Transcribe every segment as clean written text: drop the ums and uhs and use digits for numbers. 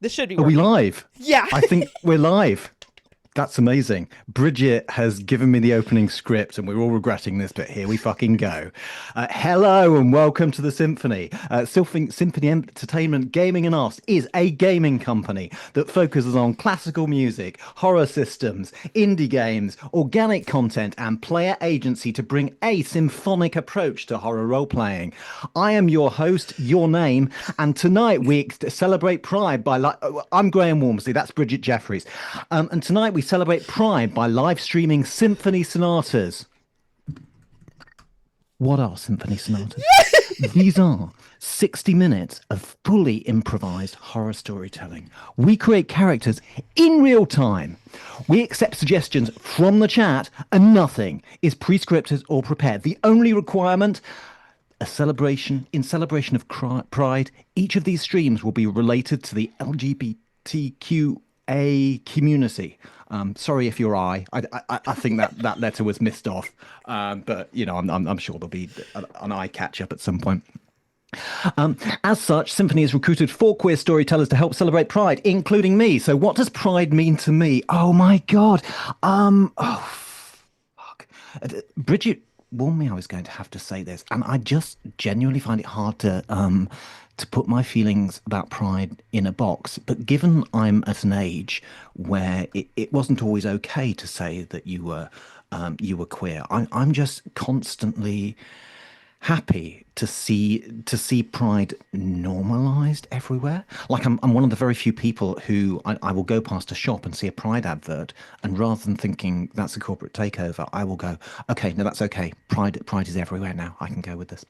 This should be Are we working. live? Yeah. I think we're live. That's amazing. Bridget has given me the opening script, and we're all regretting this, but here we fucking go. Hello and welcome to the Symphony. Symphony Entertainment Gaming and Arts is a gaming company that focuses on classical music, horror systems, indie games, organic content, and player agency to bring a symphonic approach to horror role playing. I am your host, your name, and tonight we celebrate Pride by. I'm Graham Walmsley. That's Bridgett Jeffries, and tonight we celebrate Pride by live streaming symphony sonatas. What are symphony sonatas? These are 60 minutes of fully improvised horror storytelling. We create characters in real time. We accept suggestions from the chat, and nothing is pre-scripted or prepared. The only requirement, a celebration in celebration of Pride. Each of these streams will be related to the LGBTQA community. Sorry if you're I think that letter was missed off, but you know I'm sure there'll be an eye catch up at some point. As such, Symphony has recruited four queer storytellers to help celebrate Pride, including me. So, what does Pride mean to me? Oh my God! Oh fuck! Bridget warned me I was going to have to say this, and I just genuinely find it hard to put my feelings about pride in a box. But given I'm at an age where it wasn't always okay to say that you were queer, I'm just constantly happy to see pride normalized everywhere. Like I'm one of the very few people who I will go past a shop and see a pride advert, and rather than thinking that's a corporate takeover, I will go, okay, no, that's okay. Pride is everywhere now. I can go with this.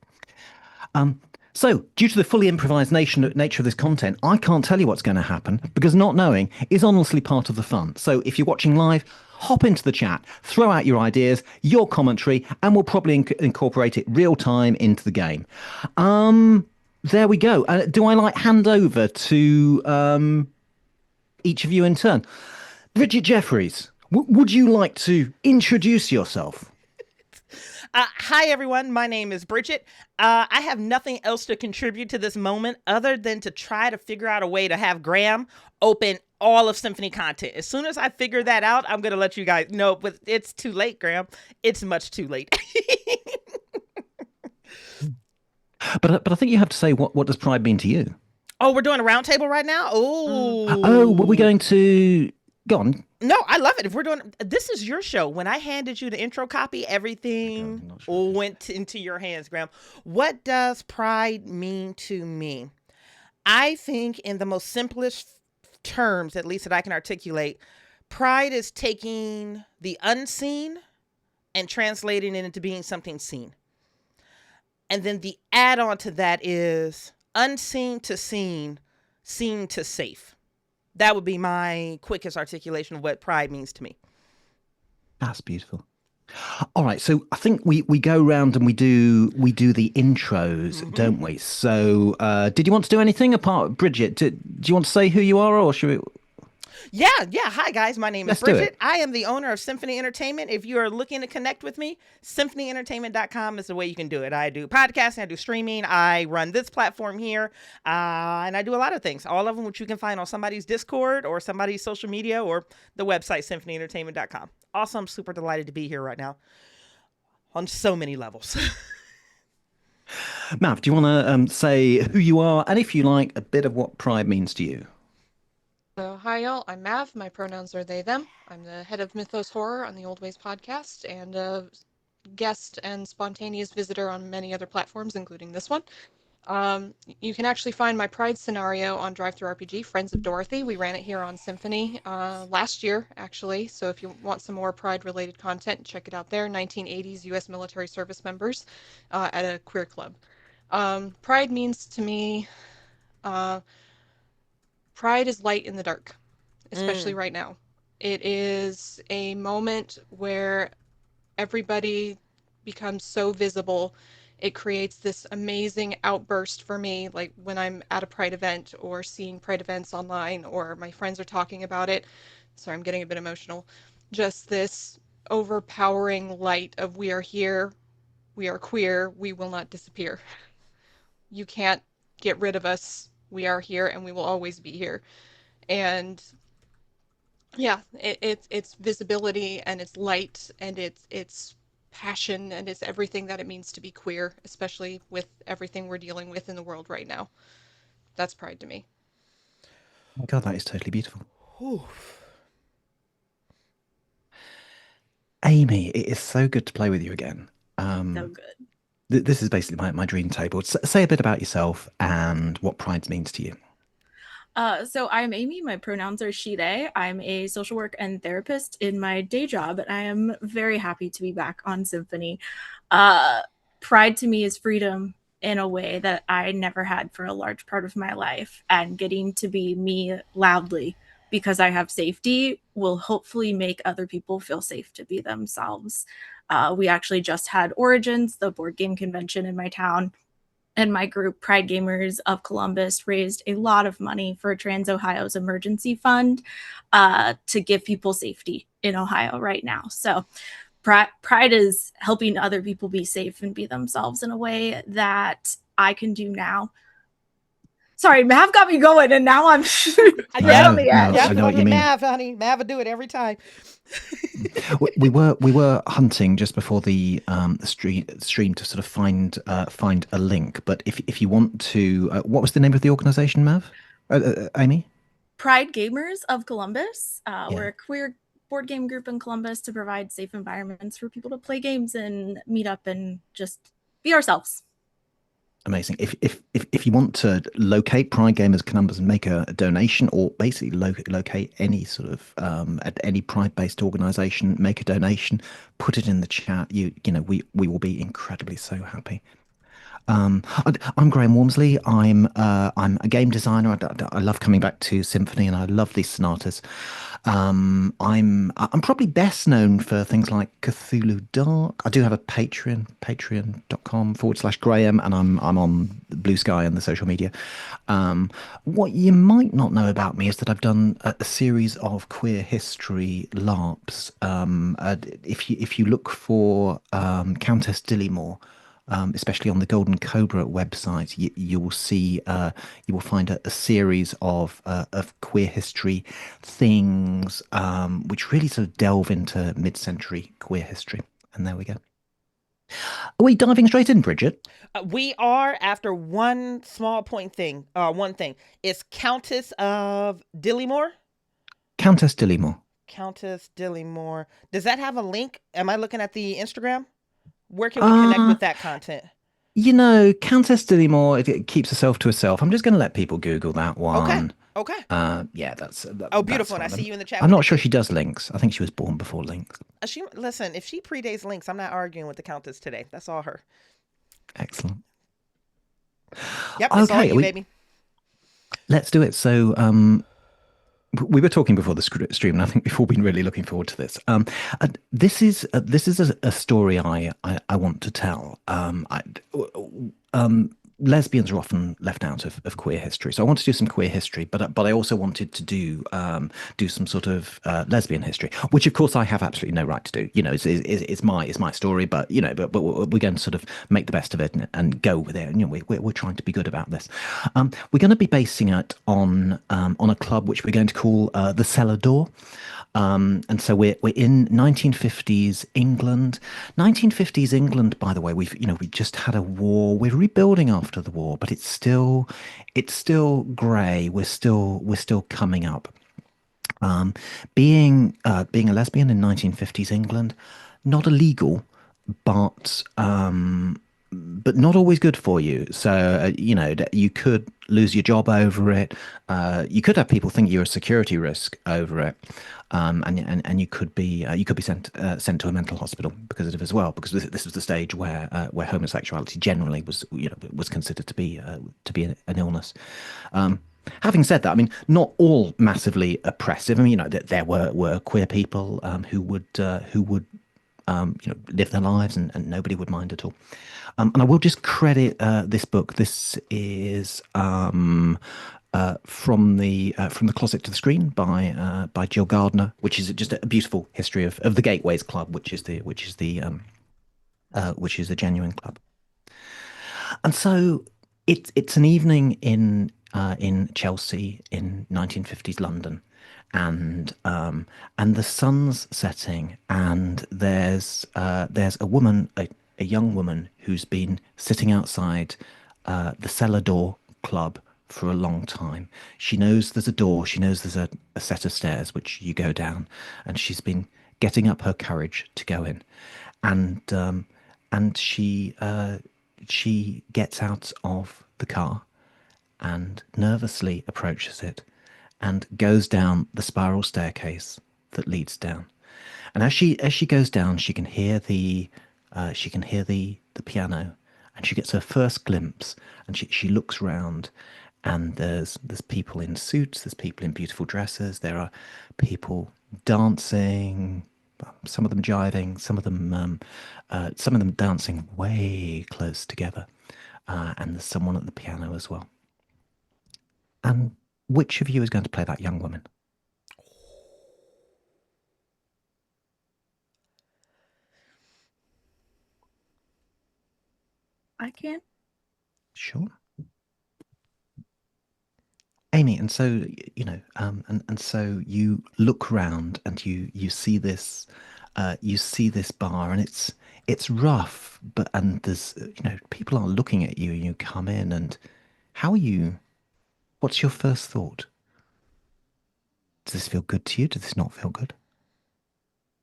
So, due to the fully improvised nature of this content, I can't tell you what's going to happen because not knowing is honestly part of the fun. So, if you're watching live, hop into the chat, throw out your ideas, your commentary, and we'll probably incorporate it real time into the game. There we go. Do I like hand over to each of you in turn? Bridget Jeffries, would you like to introduce yourself? Hi, everyone. My name is Bridget. I have nothing else to contribute to this moment other than to try to figure out a way to have Graham open all of Symphony content. As soon as I figure that out, I'm going to let you guys know, but it's too late, Graham. It's much too late. But I think you have to say what does pride mean to you? Oh, we're doing a roundtable right now? Oh, were we Oh. going to go on? No, I love it. If we're doing this is your show. When I handed you the intro copy, Okay, everything I'm not sure. went into your hands, Graham. What does pride mean to me? I think, in the most simplest terms, at least that I can articulate, pride is taking the unseen and translating it into being something seen. And then the add on to that is unseen to seen, seen to safe. That would be my quickest articulation of what pride means to me. That's beautiful. All right, so I think we go round and we do the intros, Mm-hmm. don't we? So, did you want to do anything apart, Bridget? Do you want to say who you are, or should we? Yeah, yeah. Hi, guys. My name is Let's do Bridget. it. I am the owner of Symphony Entertainment. If you are looking to connect with me, symphonyentertainment.com is the way you can do it. I do podcasting, I do streaming, I run this platform here, and I do a lot of things, all of them which you can find on somebody's Discord or somebody's social media or the website, symphonyentertainment.com. Also, I'm super delighted to be here right now on so many levels. Mav, do you want to say who you are, and if you like, a bit of what pride means to you? So, hi y'all, I'm Mav. My pronouns are they, them. I'm the head of Mythos Horror on the Old Ways podcast and a guest and spontaneous visitor on many other platforms, including this one. You can actually find my Pride scenario on DriveThruRPG, Friends of Dorothy. We ran it here on Symphony last year, actually. So if you want some more Pride-related content, check it out there. 1980s U.S. military service members at a queer club. Pride means to me, uh, pride is light in the dark, especially Mm. right now. It is a moment where everybody becomes so visible. It creates this amazing outburst for me, like when I'm at a Pride event or seeing Pride events online or my friends are talking about it. Sorry, I'm getting a bit emotional. Just this overpowering light of we are here, we are queer, we will not disappear. You can't get rid of us. We are here and we will always be here. And yeah, it's visibility, and it's light, and it's passion, and it's everything that it means to be queer, especially with everything we're dealing with in the world right now. That's pride to me. Oh my God, that is totally beautiful. Whew. Amy, it is so good to play with you again. So Um, good. this is basically my dream table. Say a bit about yourself and what pride means to you. So I'm Amy. My pronouns are she, they. I'm a social work and therapist in my day job, and I am very happy to be back on Symphony. Uh, Pride to me is freedom in a way that I never had for a large part of my life, and getting to be me loudly because I have safety will hopefully make other people feel safe to be themselves. We actually just had Origins, the board game convention in my town, and my group, Pride Gamers of Columbus, raised a lot of money for Trans Ohio's emergency fund to give people safety in Ohio right now. So pride is helping other people be safe and be themselves in a way that I can do now. Sorry, Mav got me going, and now I'm right on No, the no, edge. I Yep, know go what you ahead, mean. Mav, honey. Mav will do it every time. We were hunting just before the stream to sort of find a link. But if you want to, what was the name of the organization, Mav? Amy? Pride Gamers of Columbus. Yeah. We're a queer board game group in Columbus to provide safe environments for people to play games and meet up and just be ourselves. Amazing. If you want to locate Pride Gamers Columbus and make a donation, or basically locate any sort of at any Pride-based organization, make a donation, put it in the chat. We will be incredibly so happy. I'm Graham Walmsley. I'm a game designer. I love coming back to Symphony, and I love these sonatas. I'm probably best known for things like Cthulhu Dark. I do have a Patreon, patreon.com/Graham, and I'm on Blue Sky and the social media. What you might not know about me is that I've done a series of queer history LARPs. If you look for Countess Dillymore, especially on the Golden Cobra website, you will see you will find a series of queer history things, which really sort of delve into mid-century queer history. And there we go. Are we diving straight in, Bridgett? We are after one small point thing. One thing. It's Countess of Dillymore. Countess Dillymore. Countess Dillymore. Does that have a link? Am I looking at the Instagram? Where can we connect with that content? Countess Dillymore, if it keeps herself to herself, I'm just going to let people Google that one. Okay. Yeah, that's Oh, beautiful. And I that's see fine. you in the chat I'm with not the sure cute. she does links. I think she was born before links. Listen, if she predates links, I'm not arguing with the Countess today. That's all her. Excellent. Yep, it's all Okay, you, baby. let's do it. So, we were talking before the stream, and I think we've all been really looking forward to this. This is a story I want to tell. Lesbians are often left out of queer history, so I want to do some queer history, but I also wanted to do some sort of lesbian history, which of course I have absolutely no right to do. It's my story, but but we're going to sort of make the best of it and go with it. And we're trying to be good about this. We're going to be basing it on a club which we're going to call the Cellar Door. And so we're in 1950s England. 1950s England, by the way, we just had a war. We're rebuilding after the war, but it's still grey. We're still coming up. Being a lesbian in 1950s England, not illegal, but not always good for you. So you could lose your job over it. You could have people think you're a security risk over it, and you could be sent to a mental hospital because of it as well. Because this was the stage where homosexuality generally was considered to be an illness. Having said that, I mean, not all massively oppressive. I mean, there were queer people who would live their lives, and nobody would mind at all. And I will just credit this book. This is from the closet to the screen by Jill Gardner, which is just a beautiful history of the Gateways Club, which is a genuine club. And so it's an evening in in Chelsea in 1950s London, and the sun's setting, and there's a woman, a young woman who's been sitting outside the cellar door club for a long time. She knows there's a door, she knows there's a set of stairs which you go down, and she's been getting up her courage to go in, and she gets out of the car and nervously approaches it and goes down the spiral staircase that leads down. And as she goes down, she can hear the piano, and she gets her first glimpse, and she looks round, and there's people in suits, there's people in beautiful dresses, there are people dancing, some of them jiving, some of them dancing way close together, and there's someone at the piano as well. And which of you is going to play that young woman? I can. Sure. Amy, and so and so you look round and you see this bar, and it's rough, but and there's people are looking at you, and you come in, and how are you? What's your first thought? Does this feel good to you? Does this not feel good?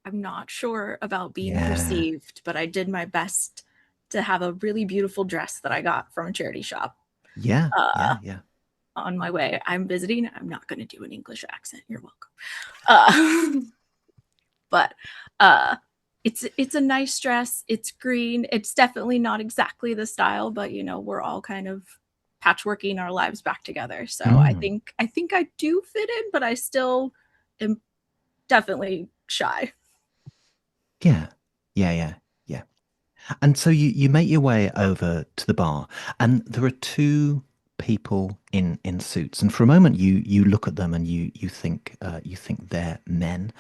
I'm not sure about being Yeah. perceived, but I did my best to have a really beautiful dress that I got from a charity shop Yeah, yeah. on my way. I'm visiting. I'm not going to do an English accent. You're welcome. But it's a nice dress. It's green. It's definitely not exactly the style, but we're all kind of patchworking our lives back together. So I think I do fit in, but I still am definitely shy. Yeah. And so you make your way over to the bar, and there are two people in suits, and for a moment you look at them and you think they're men,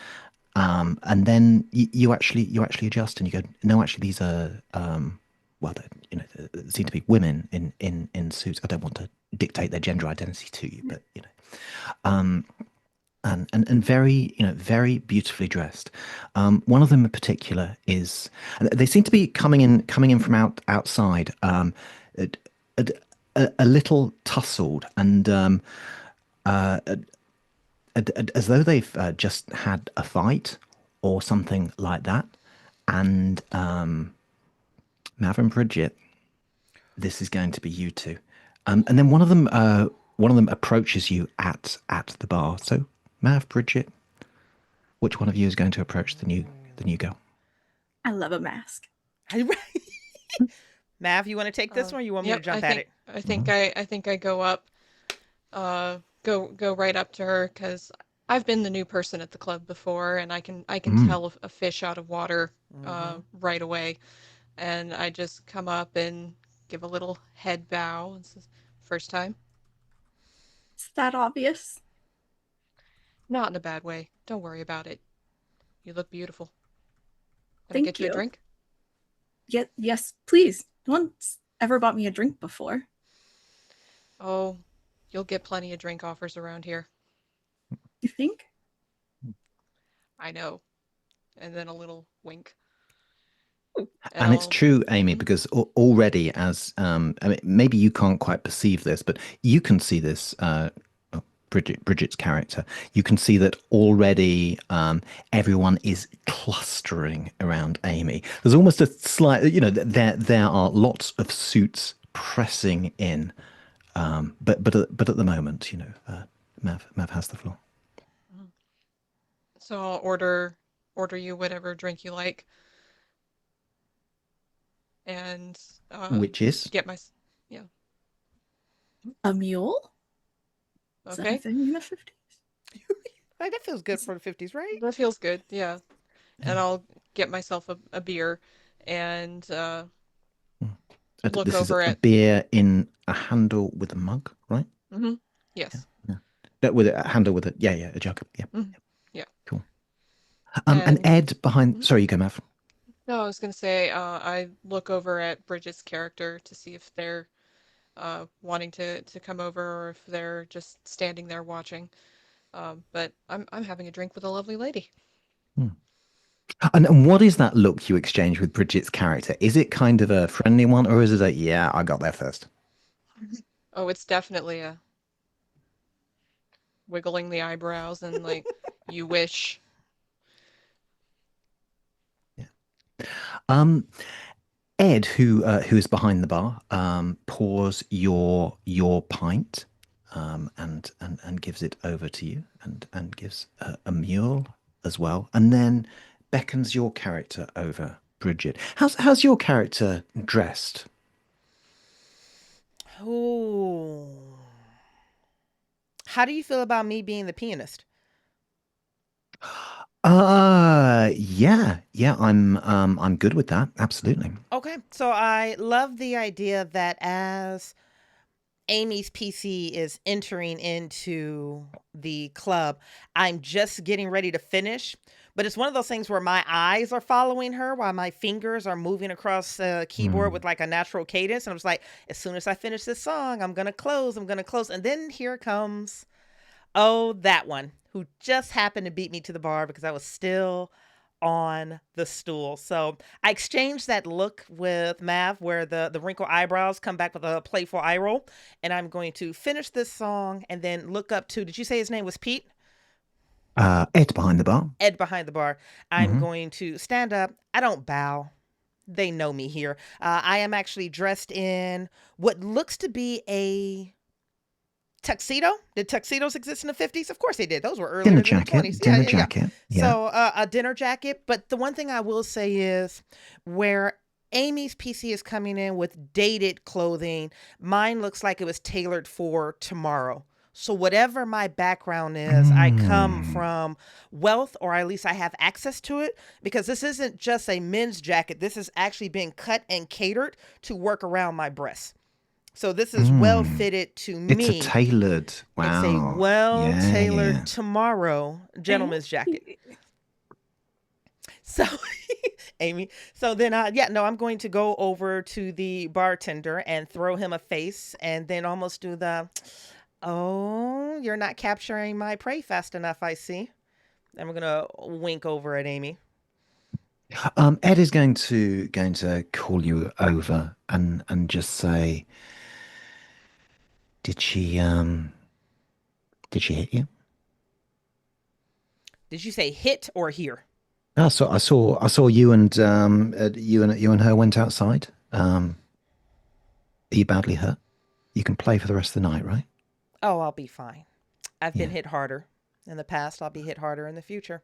and then you actually adjust and you go, no, actually these are well, there seem to be women in suits. I don't want to dictate their gender identity to you, but and very very beautifully dressed. One of them in particular is, and they seem to be coming in from outside, a, a little tousled, and as though they've just had a fight or something like that. And Mav and Bridgett, this is going to be you two. And then one of them approaches you at the bar. So Mav, Bridgett, which one of you is going to approach the new girl? I love a mask. Mav, you want to take this one, or you want me to jump at it? I think I go up, go right up to her, because I've been the new person at the club before, and I can tell a fish out of water right away, and I just come up and give a little head bow. This is first time. Is that obvious? Not in a bad way. Don't worry about it. You look beautiful. Can Thank I get you a drink? Yes, please. No one's ever bought me a drink before. Oh, you'll get plenty of drink offers around here. You think? I know. And then a little wink. And it's true, Amy, because already, as I mean, maybe you can't quite perceive this, but you can see this. Bridget's character, you can see that already everyone is clustering around Amy. There's almost a slight, there are lots of suits pressing in, but at the moment, Mav has the floor. So I'll order you whatever drink you like, and which is get my a mule. Okay. Is that a thing in the 50s? Like, that feels good for the 50s, right? That feels good, yeah. And I'll get myself a beer, and look this over is a at beer in a handle with a mug, right? Mm-hmm. Yes. Yeah. With a handle with a jug. Yeah. Mm-hmm. Yeah. Cool. And Ed behind. Mm-hmm. Sorry, you go, Mav. No, I was gonna say I look over at Bridget's character to see if they're wanting to come over, or if they're just standing there watching. But I'm having a drink with a lovely lady. Hmm. And what is that look you exchange with Bridget's character? Is it kind of a friendly one, or is it a yeah, I got there first? Oh, it's definitely a wiggling the eyebrows and like, you wish. Yeah. Um, Ed, who is behind the bar, pours your pint, and gives it over to you, and gives a mule as well, and then beckons your character over, Bridget. How's your character dressed? Ooh. How do you feel about me being the pianist? Yeah, I'm good with that. Absolutely. Okay, so I love the idea that as Amy's PC is entering into the club, I'm just getting ready to finish. But it's one of those things where my eyes are following her while my fingers are moving across the keyboard Hmm. with like a natural cadence. And I'm just like, as soon as I finish this song, I'm going to close. I'm going to close. And then here comes, oh, that one who just happened to beat me to the bar because I was still on the stool. So I exchanged that look with Mav where the wrinkled eyebrows come back with a playful eye roll. And I'm going to finish this song and then look up to, did you say his name was Pete? Ed behind the bar. Ed behind the bar. I'm Hmm. going to stand up. I don't bow. They know me here. I am actually dressed in what looks to be a tuxedo. Did tuxedos exist in the 50s? Of course they did. Those were Dinner earlier than the 20s. jacket, Yeah, dinner yeah, yeah. jacket. Yeah. So a dinner jacket. But the one thing I will say is where Amy's PC is coming in with dated clothing, mine looks like it was tailored for tomorrow. So whatever my background is, I come Mm. from wealth, or at least I have access to it, because this isn't just a men's jacket. This is actually being cut and catered to work around my breasts. So this is well Mm. fitted to It's a me. tailored. It's a Wow. well Yeah, tailored yeah. tomorrow Thank gentleman's jacket. you. So, Amy, so then, yeah, no, I'm going to go over to the bartender and throw him a face and then almost do the, oh, you're not capturing my prey fast enough, I see. And we're going to wink over at Amy. Ed is going to call you over and just say, did she hit you? Did you say hit or hear? I saw you and her went outside. Are you badly hurt? You can play for the rest of the night, right? Oh, I'll be fine. I've been Yeah, hit harder in the past. I'll be hit harder in the future.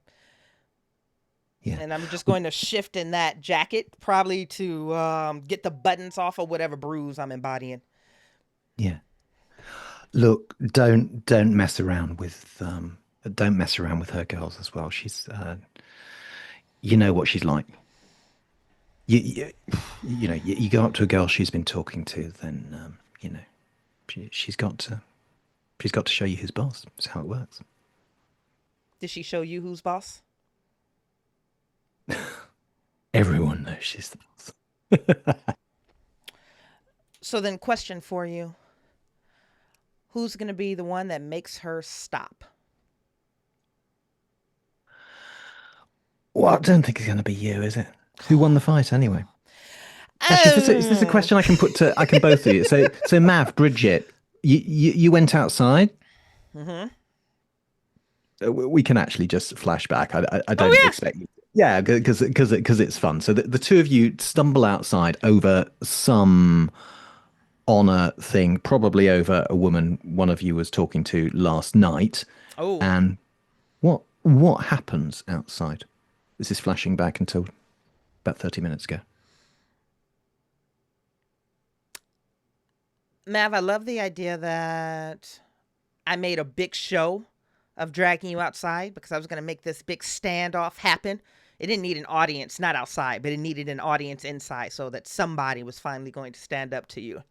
yeah. And I'm just going to shift in that jacket, probably to get the buttons off of whatever bruise I'm embodying. Yeah. Look, don't mess around with her girls as well. She's you know what she's like. You go up to a girl she's been talking to, then she's got to show you who's boss. That's how it works. Did she show you who's boss? Everyone knows she's the boss. So then, question for you: who's going to be the one that makes her stop? Well, I don't think it's going to be you, is it? Who won the fight anyway? Actually, is this a Oh. question I can both of you? So Mav, Bridgett, you went outside. Mm-hmm. We can actually just flash back. I Oh don't yeah. expect you. Yeah, because it's fun. So the two of you stumble outside over some honor thing, probably over a woman one of you was talking to last night. Oh. And what happens outside? This is flashing back until about 30 minutes ago. Mav, I love the idea that I made a big show of dragging you outside because I was going to make this big standoff happen. It didn't need an audience, not outside, but it needed an audience inside so that somebody was finally going to stand up to you.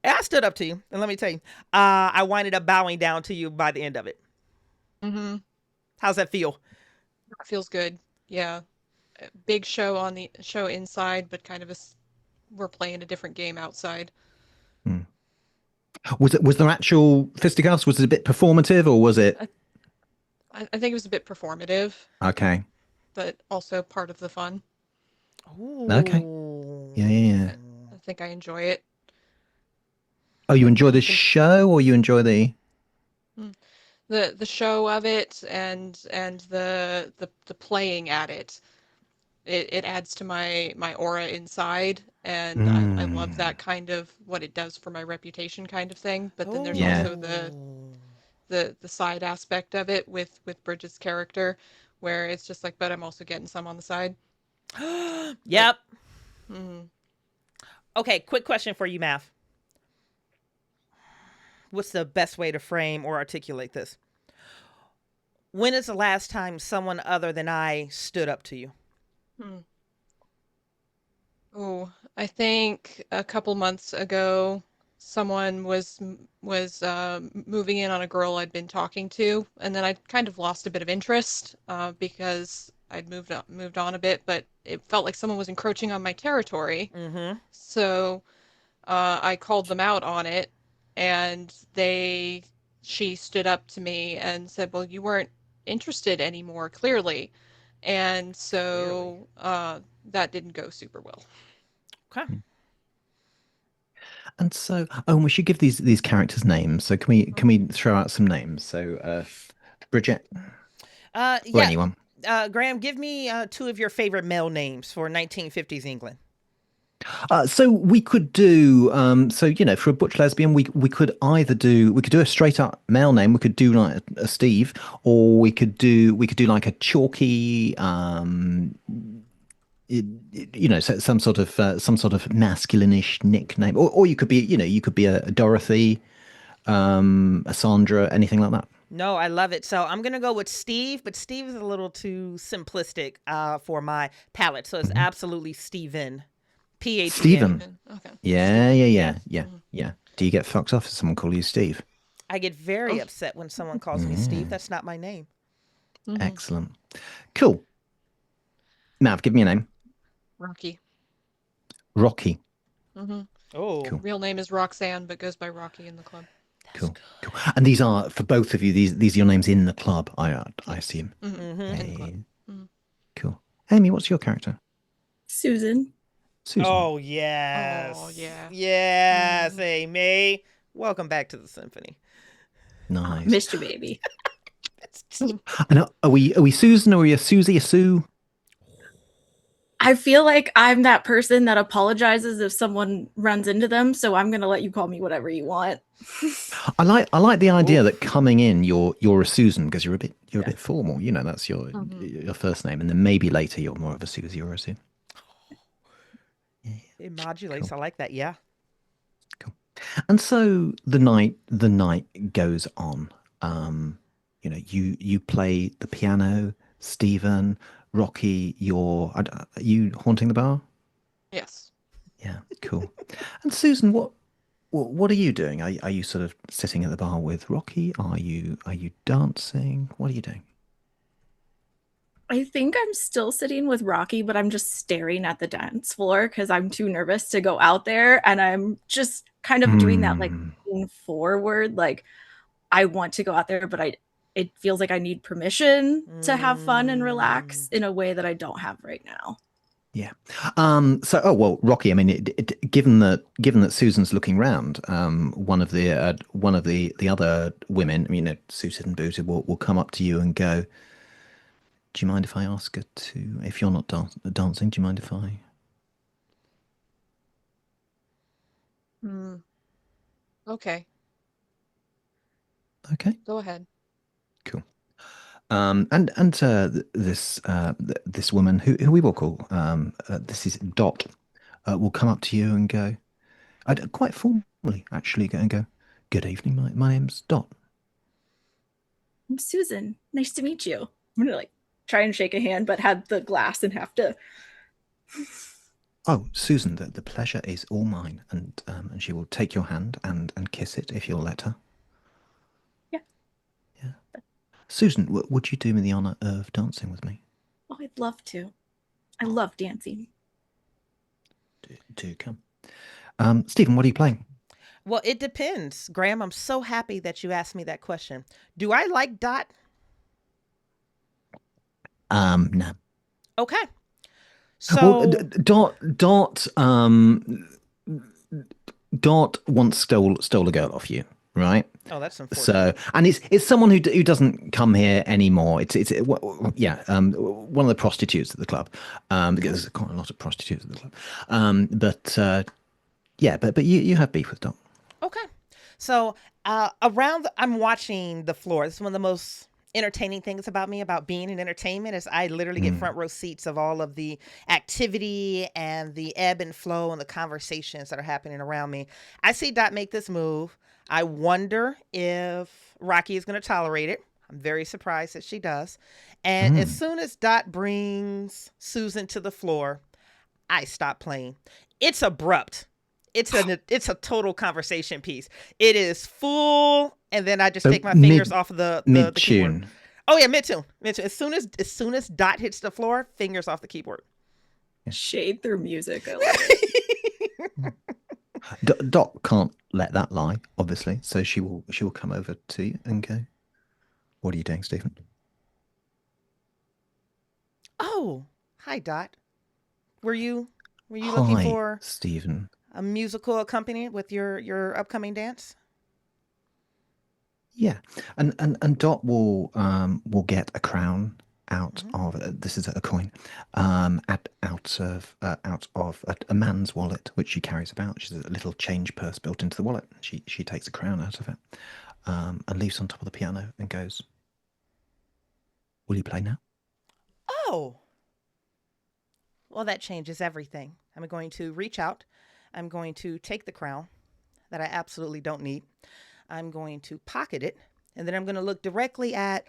And I stood up to you, and let me tell you, I winded up bowing down to you by the end of it. Mm-hmm. How's that feel? Feels good. Yeah. Big show on the show inside, but kind of we're playing a different game outside. Hmm. Was there actual fisticuffs? Was it a bit performative, or was it I think it was a bit performative, okay? but also part of the fun. Okay. Ooh. Yeah, yeah, yeah. I think I enjoy it. Oh, you And enjoy the you can show, or you enjoy the? mm, the show of it and the playing at it. It adds to my aura inside, and I love Mm, that kind of what it does for my reputation kind of thing. But then there's yeah. also the side aspect of it with Bridget's character, where it's just like, but I'm also getting some on the side. But Yep. mm, Okay, quick question for you, Mav. What's the best way to frame or articulate this? When is the last time someone other than I stood up to you? mm. Oh, I think a couple months ago, someone was moving in on a girl I'd been talking to, and then I kind of lost a bit of interest because I'd moved on a bit, but it felt like someone was encroaching on my territory. Mm-hmm. So I called them out on it, and she stood up to me and said, "Well, you weren't interested anymore, clearly," and Clearly. so that didn't go super well. Okay. And so, oh, and we should give these characters names. So can we throw out some names? So, Bridgett or Yeah. anyone. Graham, give me two of your favorite male names for 1950s England. So we could do so for a butch lesbian we could either do a straight up male name, we could do like a Steve, or we could do like a chalky some sort of masculine-ish nickname, or you could be a Dorothy, a Sandra, anything like that. No, I love it. So I'm gonna go with Steve, but Steve is a little too simplistic for my palate. So it's Mhm. absolutely Steven. Phen. Stephen. Stephen. Okay. Yeah, Stephen. yeah, yeah, yeah, Mhm. yeah. Do you get fucked off if someone calls you Steve? I get very Oh. upset when someone calls me Steve. Mm, That's not my name. Hmm. excellent. Cool. Mav, give me a name. Rocky. Rocky. Hmm. Oh, Cool. Real name is Roxanne, but goes by Rocky in the club. that's Cool. good. Cool. And these are for both of you. These are your names in the club. I Yes. assume. Hmm. Mm-hmm. In the club. Hey, Hmm. cool. Amy, what's your character? Susan. Susan. Oh Oh yes, yeah. yes. Hmm. Hey May, welcome back to the symphony. Oh, Nice. missed you, baby. And are we Susan, or are we a Susie, a Sue? I feel like I'm that person that apologizes if someone runs into them, so I'm gonna let you call me whatever you want. I like the idea that Oof. coming in you're a Susan because you're a Yeah. bit formal. That's your Hmm. your first name, and then maybe later you're more of a Susie or a Sue. Yeah, It modulates. cool, I like that. Yeah. cool. And so the night goes on. You play the piano, Stephen, Rocky. Are you haunting the bar? Yes. Yeah, cool. And Susan, what are you doing? Are you sort of sitting at the bar with Rocky? Are you dancing? What are you doing? I think I'm still sitting with Rocky, but I'm just staring at the dance floor because I'm too nervous to go out there. And I'm just kind of doing that, like Mm, leaning forward. Like I want to go out there, but it feels like I need permission to have fun and Mm. relax in a way that I don't have right now. yeah. So, oh well, Rocky. I mean, given that Susan's looking round, one of the other women, suited and booted, will come up to you and go, "Do you mind if I ask her to? If you're not dancing, do you mind if I?" Mm. Okay. Okay, Go ahead. cool. This woman who we will call this is Dot, will come up to you and go, quite formally actually, go and go, "Good evening, my name's Dot." I'm Susan. Nice to meet you. I'm gonna like try and shake a hand, but have the glass and have to. "Oh, Susan, the pleasure is all mine," and she will take your hand and kiss it if you'll let her. Yeah. Yeah. Susan, would you do me the honor of dancing with me? Oh, I'd love to. I love dancing. Do come. Stephen, what are you playing? Well, it depends, Graham. I'm so happy that you asked me that question. Do I like Dot? No. Okay. Well, So, Dot once stole a girl off you, right? oh, that's unfortunate. So, and it's someone who doesn't come here anymore. Yeah, one of the prostitutes at the club. Because there's quite a lot of prostitutes at the club. But yeah, but you have beef with Dot. Okay. So, I'm watching the floor. This is one of the most entertaining things about me about being in entertainment is I literally get Mm. front row seats of all of the activity and the ebb and flow and the conversations that are happening around me. I see Dot make this move. I wonder if Rocky is going to tolerate it. I'm very surprised that she does. And as Mm. soon as Dot brings Susan to the floor, I stop playing. It's abrupt. It's a total conversation piece. It is full, and then I just So take my fingers off of the mid keyboard. tune. Oh yeah, mid tune, mid tune. As soon as Dot hits the floor, fingers off the keyboard. Shade through music. I love it. Dot can't let that lie, obviously. So she will come over to you and go, "What are you doing, Stephen?" Oh, hi Dot. Were you looking Hi, for Stephen. a musical accompaniment with your upcoming dance? Yeah, and Dot will get a crown out Hmm. of this is a coin, out of a man's wallet which she carries about. She's a little change purse built into the wallet. She takes a crown out of it, and leaves on top of the piano and goes, "Will you play now?" Oh, well, that changes everything. I'm going to reach out. I'm going to take the crown that I absolutely don't need. I'm going to pocket it, and then I'm going to look directly at,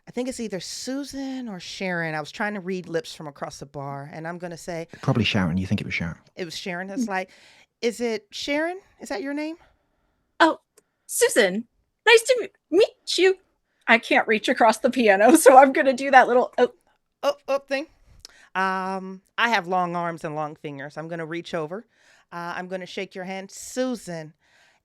I think it's either Susan or Sharon. I was trying to read lips from across the bar, and I'm going to say, Probably Sharon. You think it was Sharon? it was Sharon. That's like, is it Sharon? Is that your name? Oh, Susan, nice to meet you. I can't reach across the piano, so I'm gonna do that little Up thing. I have long arms and long fingers. I'm going to reach over. I'm going to shake your hand. Susan,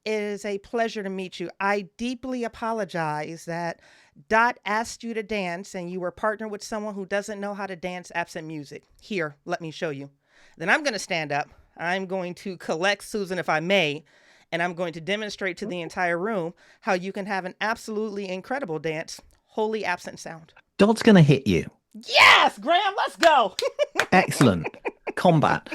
it is a pleasure to meet you. I deeply apologize that Dot asked you to dance and you were partnered with someone who doesn't know how to dance absent music. Here, let me show you. Then I'm going to stand up. I'm going to collect Susan, if I may, and I'm going to demonstrate to the entire room how you can have an absolutely incredible dance, wholly absent sound. Dot's gonna hit you. Yes, Graham, let's go. Excellent combat.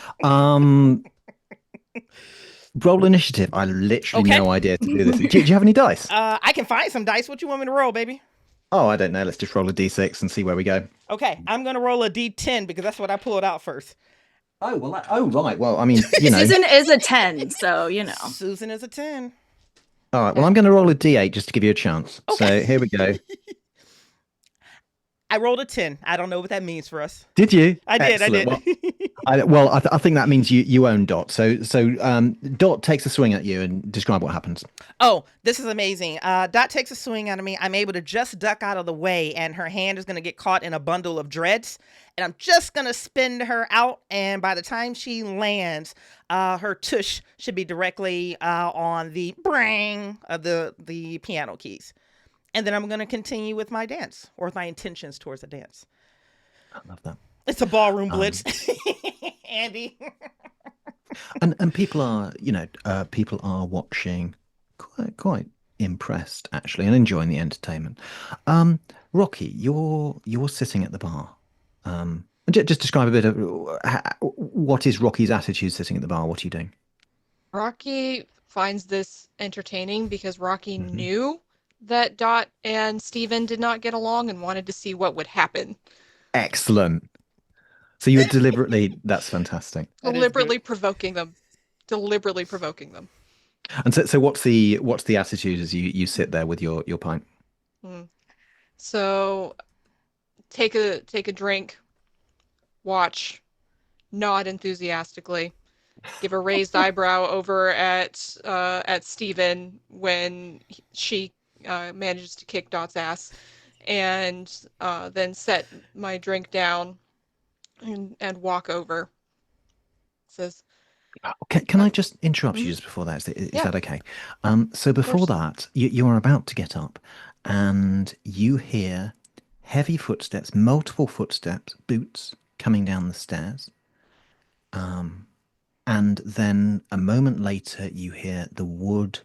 Roll initiative. I literally Okay. no idea to do this. Do you have any dice? I can find some dice. What you want me to roll, baby? Oh, I don't know. Let's just roll a d6 and see where we go. Okay, I'm gonna roll a d10 because that's what I pulled out first. Oh well. Oh right. Well, I mean, Susan is a 10, so you know. Susan is a 10. All right. Well, I'm going to roll a d8 just to give you a chance. Okay. So here we go. I rolled a 10. I don't know what that means for us. Did you? I did. Excellent. I did. I think that means you own Dot. So Dot takes a swing at you and describe what happens. Oh, this is amazing. Dot takes a swing out of me. I'm able to just duck out of the way, and her hand is going to get caught in a bundle of dreads. And I'm just going to spin her out. And by the time she lands, her tush should be directly on the bring of the piano keys. And then I'm going to continue with my dance or with my intentions towards the dance. I love that. It's a ballroom blitz, Andy. And people are people are watching quite impressed actually and enjoying the entertainment. Rocky, you're sitting at the bar. Just describe a bit of what is Rocky's attitude sitting at the bar. What are you doing? Rocky finds this entertaining because Rocky Mhm. knew that Dot and Steven did not get along and wanted to see what would happen. Excellent. So you were deliberately. That's fantastic. That is Deliberately good. provoking them. Deliberately provoking them. And so what's the attitude as you sit there with your pint? Hmm. So take a drink, watch, nod enthusiastically, give a raised eyebrow over at Steven when she manages to kick Dot's ass, and then set my drink down and walk over. Says, Can I just interrupt you Mhm. just before that? Is Yeah, that okay? So of before course. that, you are about to get up, and you hear heavy footsteps, multiple footsteps, boots coming down the stairs. Um, and then a moment later, you hear the wood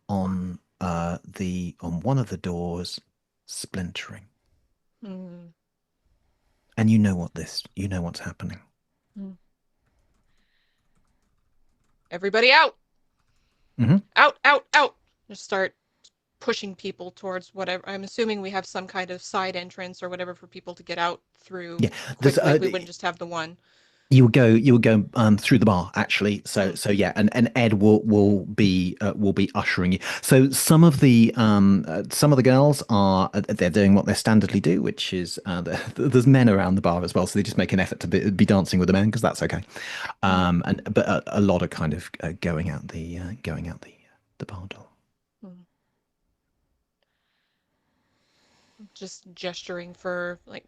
on the on one of the doors splintering, Mm. and you know what's happening. Mm. Everybody out! Hmm. Out! Out! Out! Just start pushing people towards whatever. I'm assuming we have some kind of side entrance or whatever for people to get out through Yeah, there's quickly. We wouldn't just have the one. you would go through the bar actually. So Mm. yeah, and Ed will be ushering you. So some of the girls are they're doing what they standardly do, which is there's men around the bar as well, so they just make an effort to be dancing with the men because that's okay. Mm. And but a lot are kind of going out the bar door. Mm. Just gesturing for like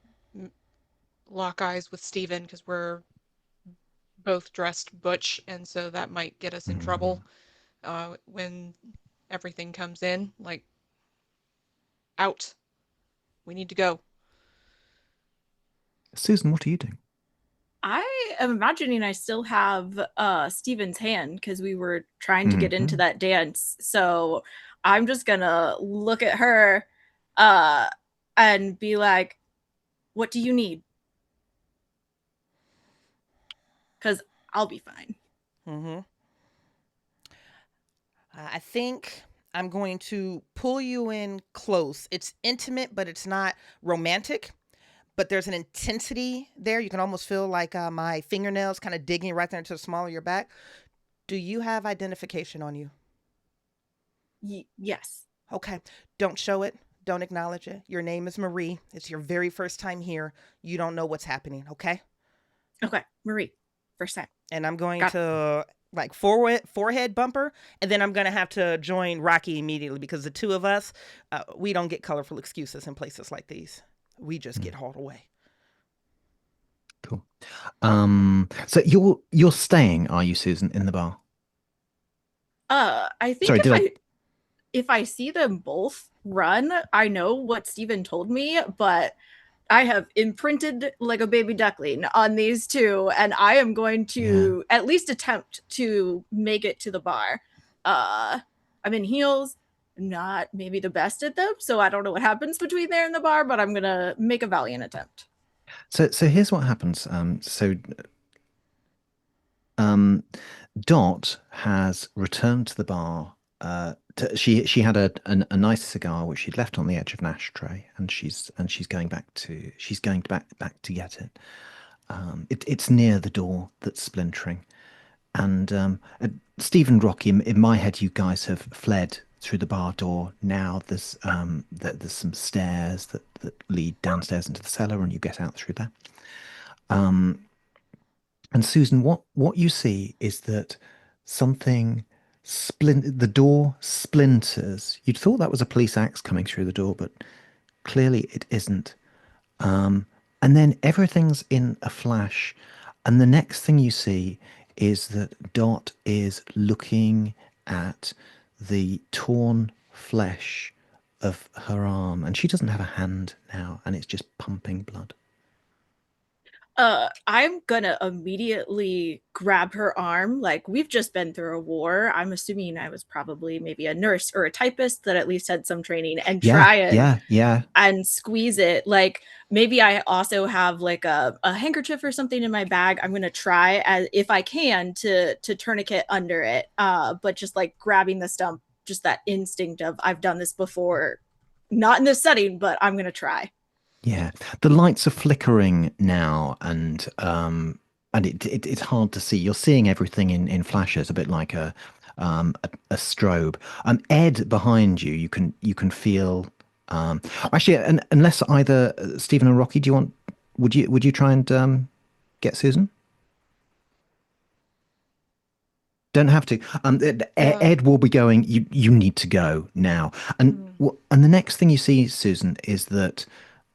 lock eyes with Steven because we're both dressed butch, and so that might get us in trouble Mm. when everything comes in. Like, out. We need to go. Susan, what are you doing? I am imagining I still have Steven's hand because we were trying to get into Hmm. that dance. So I'm just gonna look at her uh and be like, "What do you need?" Because I'll be fine. Mm-hmm. I think I'm going to pull you in close. It's intimate, but it's not romantic. But there's an intensity there. You can almost feel like my fingernails kind of digging right there into the small of your back. Do you have identification on you? Yes. Okay. Don't show it. Don't acknowledge it. Your name is Marie. It's your very first time here. You don't know what's happening. Okay. Okay, Marie, first time. And I'm going Got it. to like forehead bumper, and then I'm gonna have to join Rocky immediately because the two of us, we don't get colorful excuses in places like these. We just Mm. get hauled away. Cool. So you're staying, are you, Susan, in the bar? I think Sorry, did I? if I see them both run, I know what Steven told me, but I have imprinted like a baby duckling on these two, and I am going Yeah. to at least attempt to make it to the bar. I'm in heels, not maybe the best at them, so I don't know what happens between there and the bar, but I'm gonna make a valiant attempt. So here's what happens. Um, Dot has returned to the bar. She had a nice cigar which she'd left on the edge of an ashtray, and she's going back to get it. It's near the door that's splintering, and Steve and Rocky. In my head, you guys have fled through the bar door. Now there's some stairs that lead downstairs into the cellar, and you get out through there. Um, and Susan, what you see is that something the door splinters. You'd thought that was a police axe coming through the door, but clearly it isn't. Um, and then everything's in a flash, and the next thing you see is that Dot is looking at the torn flesh of her arm, and she doesn't have a hand now, and it's just pumping blood. I'm gonna immediately grab her arm. Like, we've just been through a war. I'm assuming I was probably maybe a nurse or a typist that at least had some training, and Yeah, try yeah. and squeeze it. Like, maybe I also have like a handkerchief or something in my bag. I'm gonna try, as if I can, to tourniquet under it. But just like grabbing the stump, just that instinct of I've done this before, not in this setting, but I'm gonna try. Yeah, the lights are flickering now, and it's hard to see. You're seeing everything in flashes, a bit like a strobe. Ed behind you, you can feel. Actually, unless either Stephen or Rocky, do you want? Would you try and get Susan? Don't have to. Uh, Ed will be going. You need to go now. mm. And the next thing you see, Susan, is that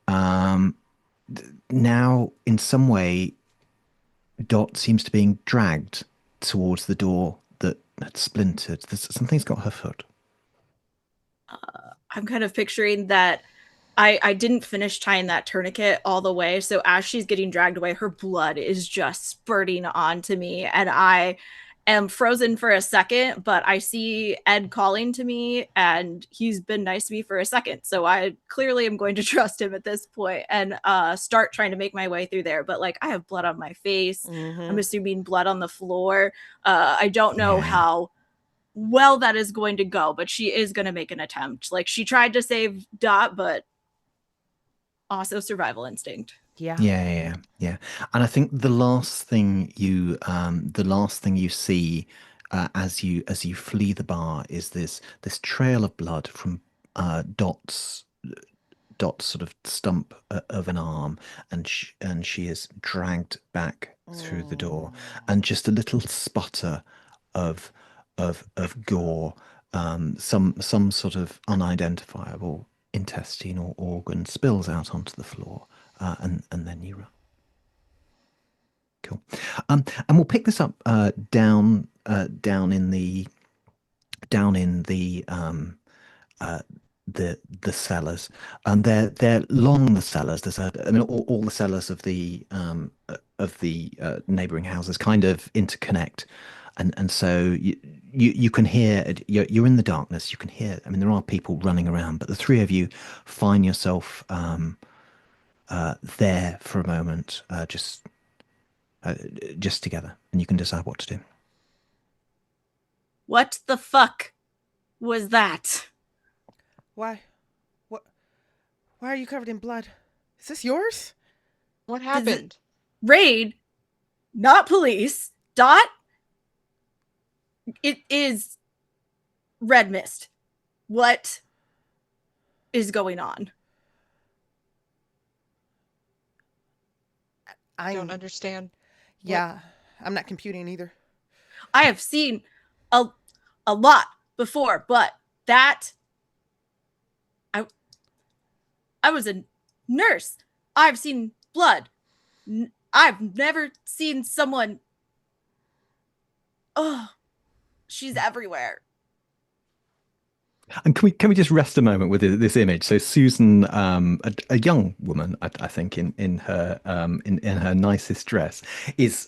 um, now in some way Dot seems to being dragged towards the door that had splintered. Something's got her foot. I'm kind of picturing that I didn't finish tying that tourniquet all the way. So as she's getting dragged away, her blood is just spurting onto me. And I am frozen for a second, but I see Ed calling to me, and he's been nice to me for a second. So I clearly am going to trust him at this point and start trying to make my way through there. But like, I have blood on my face. I'm assuming blood on the floor. I don't know how well that is going to go, but she is going to make an attempt. Like, she tried to save Dot, but also survival instinct. Yeah. And I think the last thing you see as you flee the bar is this trail of blood from Dot's sort of stump of an arm, and she is dragged back through the door, and just a little sputter of gore, some sort of unidentifiable intestinal organ spills out onto the floor, and then you run. Cool. And we'll pick this up down in the cellars, and they're along the cellars. There's all the cellars of the neighboring houses kind of interconnect, and so you can hear, you're in the darkness. You can hear. I mean, there are people running around, but the three of you find yourself there for a moment, just together, and you can decide what to do. What the fuck was that? Why? What? Why are you covered in blood? Is this yours? What happened? Raid, not police. Dot. It is red mist. What is going on? I don't understand. Yeah, I'm not computing either. I have seen a lot before, but that I was a nurse. I've seen blood. I've never seen someone. Oh, she's everywhere. And can we just rest a moment with this image? So Susan, a young woman, I think, in her nicest dress, is.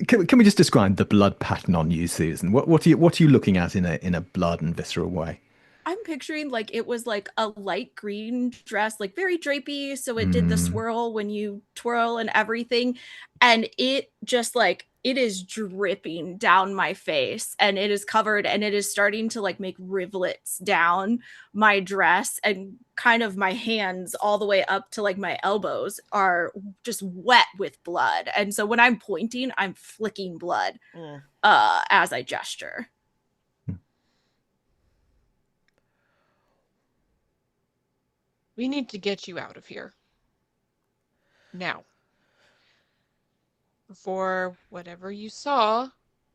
Can we just describe the blood pattern on you, Susan? What are you looking at in a blood and visceral way? I'm picturing like it was like a light green dress, like very drapey, so it did the swirl when you twirl and everything, and it just like it is dripping down my face, and it is covered, and it is starting to like make rivulets down my dress, and kind of my hands all the way up to like my elbows are just wet with blood, and so when I'm pointing, I'm flicking blood as I gesture. We need to get you out of here. Now. Before whatever you saw,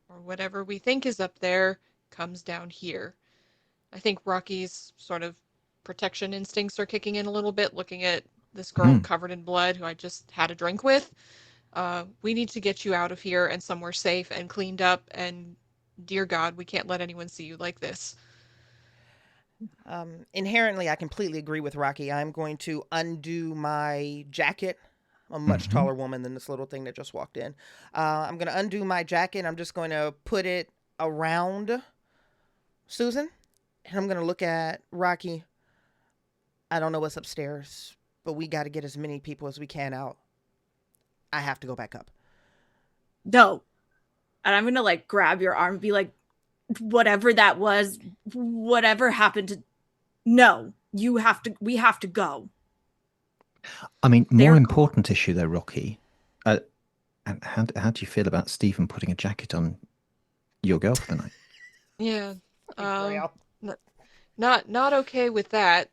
or whatever we think is up there, comes down here. I think Rocky's sort of protection instincts are kicking in a little bit, looking at this girl covered in blood who I just had a drink with. We need to get you out of here and somewhere safe and cleaned up, and dear God, we can't let anyone see you like this. Inherently, I completely agree with Rocky. I'm going to undo my jacket. I'm a much taller woman than this little thing that just walked in. I'm going to undo my jacket. I'm just going to put it around Susan. And I'm going to look at Rocky. I don't know what's upstairs, but we got to get as many people as we can out. I have to go back up. No. And I'm going to like grab your arm and be like, whatever that was, whatever happened to, no, we have to go. I mean, more important issue though, Rocky. And how do you feel about Stephen putting a jacket on your girl for the night? Yeah, not okay with that.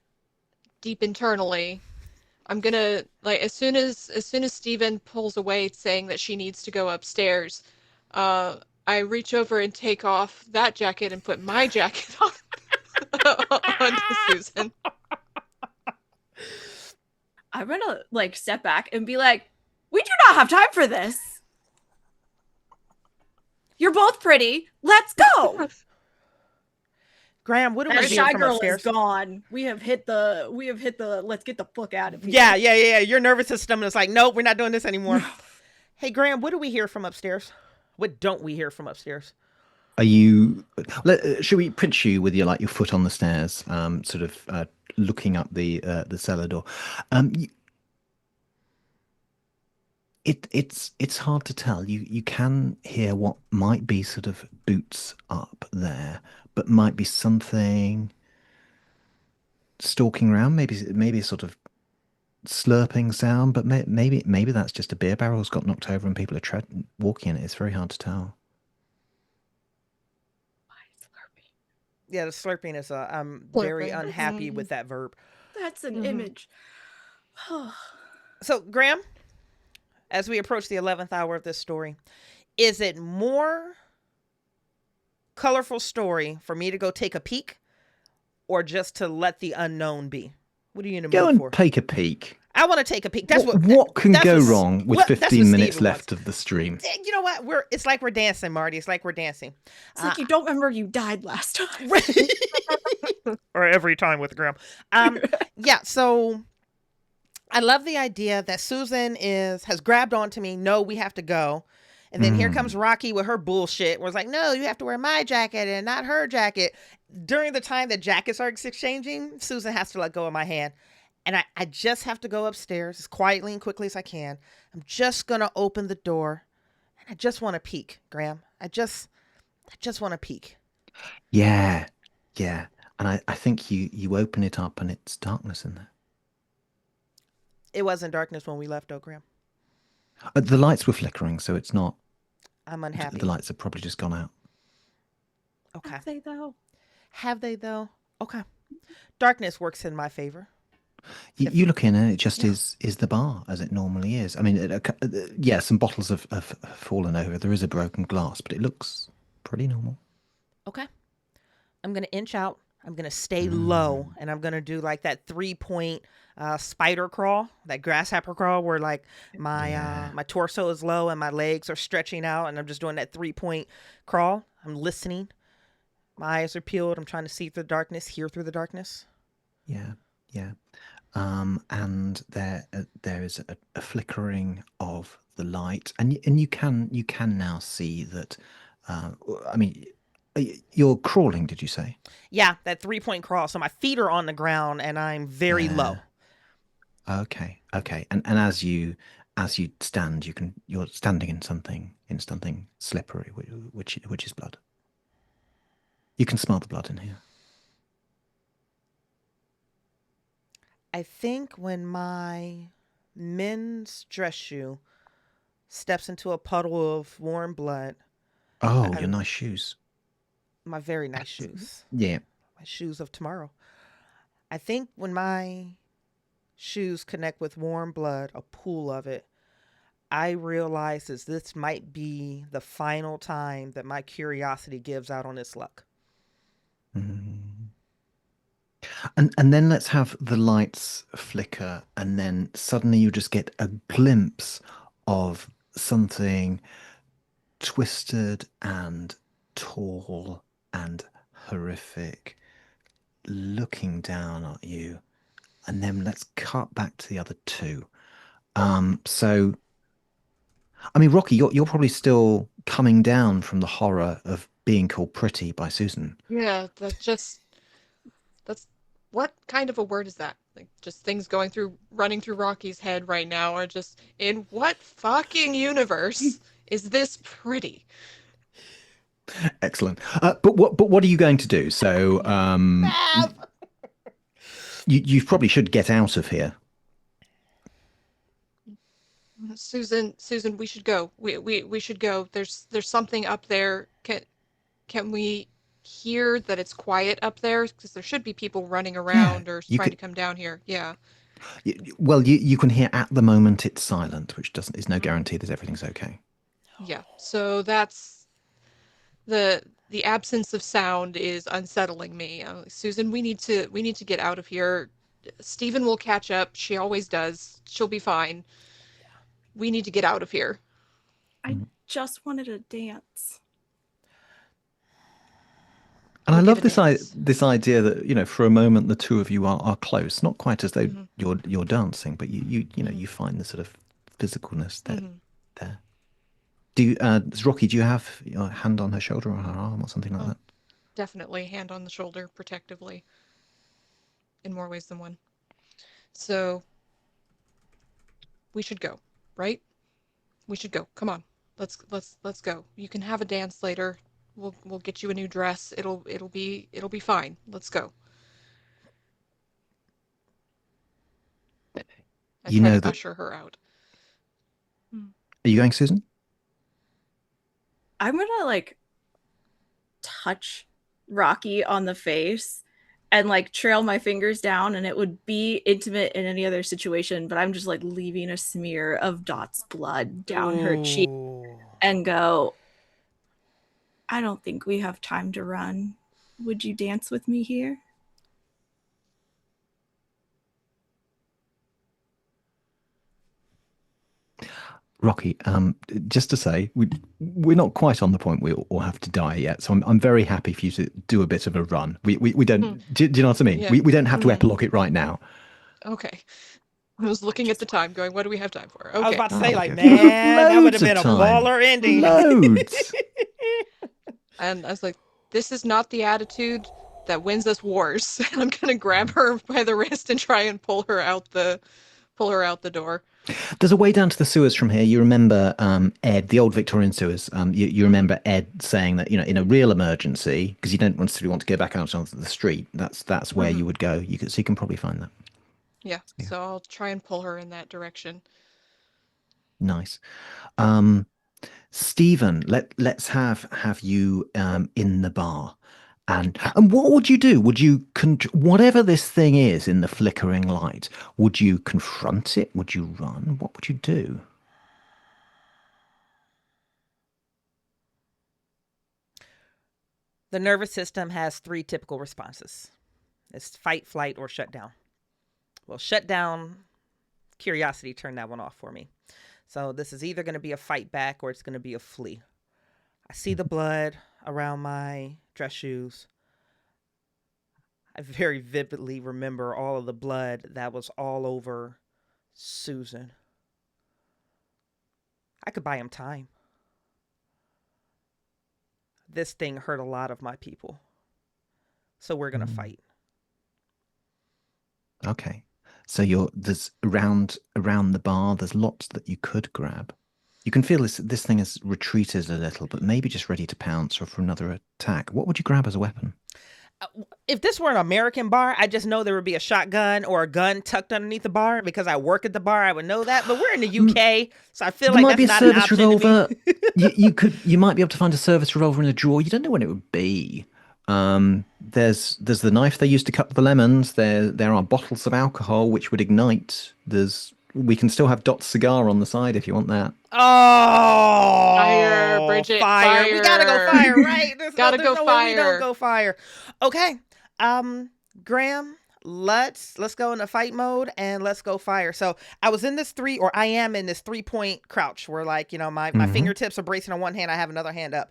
Deep internally, I'm gonna like as soon as Stephen pulls away, saying that she needs to go upstairs. I reach over and take off that jacket and put my jacket on onto Susan. I'm gonna like step back and be like, we do not have time for this. You're both pretty. Let's go. Graham, what do That we hear shy from girl upstairs? is gone. We have hit the let's get the fuck out of here. Yeah. Your nervous system is like, nope, we're not doing this anymore. Hey, Graham, what do we hear from upstairs? What don't we hear from upstairs? Are you? Should we pinch you with your foot on the stairs, sort of looking up the cellar door? It's hard to tell. You can hear what might be sort of boots up there, but might be something stalking around. Maybe a sort of slurping sound, but maybe that's just a beer barrel's got knocked over and people are walking in it. It's very hard to tell. Yeah, the slurping is I'm very unhappy with that verb. That's an image. So, Graham, as we approach the 11th hour of this story, is it more colorful story for me to go take a peek or just to let the unknown be? What are you in the Go mood and for? take a peek. I want to take a peek. What can go wrong with 15 minutes Steven left wants. of the stream? You know what? It's like we're dancing, Marty. It's like we're dancing. It's like you don't remember you died last time. Or every time with Graham. Yeah, so I love the idea that Susan has grabbed onto me. No, we have to go. And then here comes Rocky with her bullshit. Where it's like, no, you have to wear my jacket and not her jacket. During the time that jackets are exchanging, Susan has to let go of my hand. And I just have to go upstairs as quietly and quickly as I can. I'm just going to open the door. And I just want to peek, Graham. I just want to peek. Yeah. And I think you open it up and it's darkness in there. It wasn't darkness when we left, though, Graham. The lights were flickering, so it's not. I'm unhappy. The lights have probably just gone out. Okay. Have they though? Okay. Darkness works in my favor. You look in and it just is the bar as it normally is. I mean, yeah, some bottles have fallen over. There is a broken glass, but it looks pretty normal. Okay. I'm going to inch out. I'm going to stay low, and I'm going to do like that 3-point spider crawl, that grasshopper crawl where like my torso is low and my legs are stretching out, and I'm just doing that 3-point crawl. I'm listening. My eyes are peeled. I'm trying to see through the darkness, hear through the darkness. Yeah. And there is a flickering of the light, and you can now see that. I mean, you're crawling, did you say? Yeah, that 3-point crawl. So my feet are on the ground, and I'm very low. Okay. And as you stand, you're standing in something slippery, which is blood. You can smell the blood in here. I think when my men's dress shoe steps into a puddle of warm blood. Oh, your nice shoes. My very nice shoes. Yeah. My shoes of tomorrow. I think when my shoes connect with warm blood, a pool of it, I realize this might be the final time that my curiosity gives out on its luck. And then let's have the lights flicker, and then suddenly you just get a glimpse of something twisted and tall and horrific looking down at you. And then let's cut back to the other two. So I mean, Rocky, you're probably still coming down from the horror of being called pretty by Susan. Yeah, that's what kind of a word is that? Like, just things running through Rocky's head right now are just, in what fucking universe is this pretty? Excellent. But what are you going to do? So, you probably should get out of here. Susan, we should go. We should go. There's something up there. Can we hear that it's quiet up there? Because there should be people running around or trying to come down here. Yeah. Well, you can hear at the moment it's silent, which is no guarantee that everything's okay. Yeah. So that's the absence of sound is unsettling me. Susan, we need to get out of here. Stephen will catch up. She always does. She'll be fine. We need to get out of here. I just wanted to dance. And I We'll get love a this dance. this idea that, for a moment the two of you are close, not quite as though Hmm. you're dancing, but Hmm. you find the sort of physicalness that Hmm. there. Rocky, do you have your hand on her shoulder or her arm or something like Oh, that? definitely hand on the shoulder protectively in more ways than one. So we should go, right? We should go. Come on. Let's go. You can have a dance later. We'll get you a new dress. It'll be fine. Let's go. I You try know to that. usher her out. Mm. Are you going, Susan? I'm gonna like touch Rocky on the face and like trail my fingers down, and it would be intimate in any other situation, but I'm just like leaving a smear of Dot's blood down her cheek Ooh. and go, I don't think we have time to run. Would you dance with me here? Rocky, just to say, we're not quite on the point we all have to die yet, so I'm very happy for you to do a bit of a run. We Hmm. don't. Do you know what I mean? Yeah. We don't have to Hmm. epilogue it right now. Okay. I was I looking at just the time, going, "What do we have time for?" I was Okay. about to Oh, say, like, okay. You have man, that would loads have of been a time. baller ending. Loads. And I was like, "This is not the attitude that wins us wars." And I'm gonna grab her by the wrist and try and pull her out the door. There's a way down to the sewers from here. You remember Ed, the old Victorian sewers. You Hmm. remember Ed saying that, in a real emergency, because you don't necessarily want to go back out onto the street. That's where Hmm. you would go. So you can probably find that. Yeah. Yeah, So I'll try and pull her in that direction. nice. Um, Stephen, let's have you in the bar. And what would you do? Would you whatever this thing is in the flickering light, would you confront it? Would you run? What would you do? The nervous system has three typical responses: it's fight, flight, or shut down. Well, shut down, curiosity turned that one off for me. So this is either going to be a fight back or it's going to be a flee. I see the blood around my dress shoes. I very vividly remember all of the blood that was all over Susan. I could buy him time. This thing hurt a lot of my people. So we're going to Mm, fight. okay. So there's around the bar, there's lots that you could grab. You can feel this thing has retreated a little, but maybe just ready to pounce or for another attack. What would you grab as a weapon? Uh, If this were an American bar, I just know there would be a shotgun or a gun tucked underneath the bar because I work at the bar. I would know that. But we're in the Mm, UK, so I feel There like might that's be a not an service option to me. revolver. You might be able to find a service revolver in a drawer. You don't know when it would be. There's the knife they used to cut the lemons. There are bottles of alcohol which would ignite. We can still have Dot's cigar on the side if you want that. Fire, Oh, Bridgett, fire. We gotta go fire. fire, right? Gotta There's go no way we don't fire. go fire. Okay. Um, Graham, let's go into fight mode and let's go fire. So I am in this 3 point crouch where, like, my Hmm. fingertips are bracing on one hand, I have another hand up.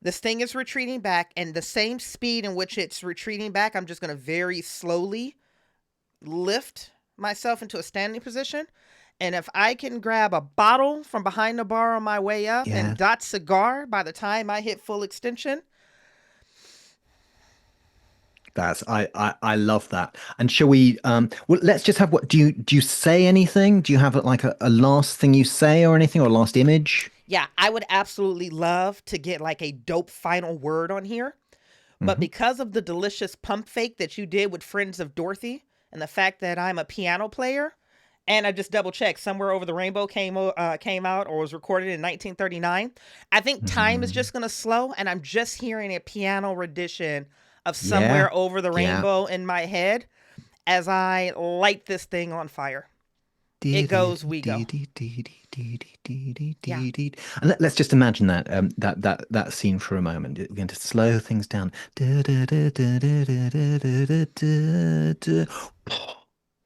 This thing is retreating back, and the same speed in which it's retreating back, I'm just gonna very slowly lift myself into a standing position. And if I can grab a bottle from behind the bar on my way up and Yeah, Dot cigar by the time I hit full extension. I love that. And shall we? Well, let's just have what do you say anything? Do you have like a last thing you say or anything or a last image? Yeah, I would absolutely love to get like a dope final word on here. But Hmm. because of the delicious pump fake that you did with Friends of Dorothy and the fact that I'm a piano player, and I just double checked, Somewhere Over the Rainbow came out or was recorded in 1939. I think time is Hmm. just gonna slow, and I'm just hearing a piano rendition of Yeah, Somewhere Over the yeah. Rainbow in my head as I light this thing on fire. It And goes, we go. Yeah. let's just imagine that scene for a moment. We're going to slow things down.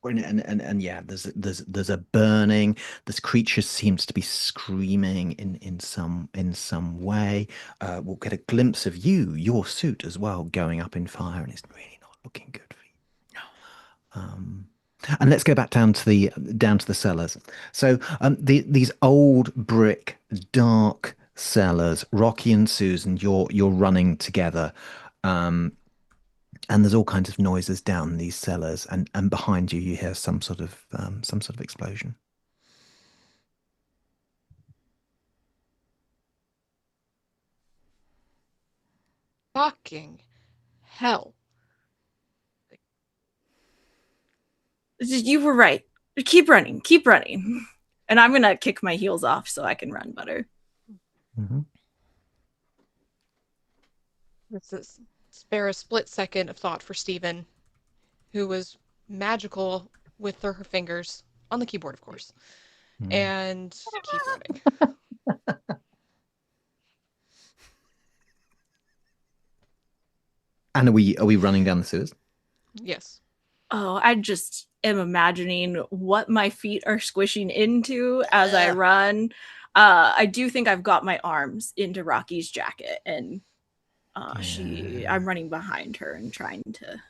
And yeah, there's a burning. This creature seems to be screaming in some way. We'll get a glimpse of your suit as well, going up in fire, and it's really not looking good for you. And let's go back down to the cellars. So these old brick, dark cellars. Rocky and Susan, you're running together. And there's all kinds of noises down these cellars, and behind you you hear some sort of explosion. Fucking hell. You were right. Keep running. Keep running. And I'm going to kick my heels off so I can run better. Let's spare a split second of thought for Stephen, who was magical with her fingers on the keyboard, of course, and keep running. And are we running down the sewers? Yes. Oh, I just am imagining what my feet are squishing into as I run. I do think I've got my arms into Rocky's jacket, and I'm running behind her and trying to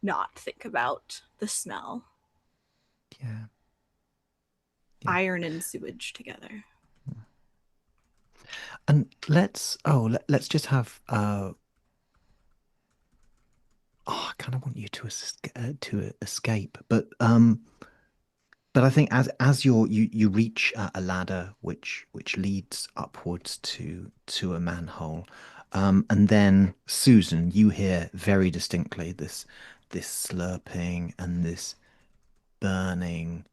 not think about the smell. Yeah. Iron and sewage together. And let's just have I kind of want you to escape, but I think as you reach a ladder which leads upwards to a manhole, and then Susan, you hear very distinctly this slurping and this burning,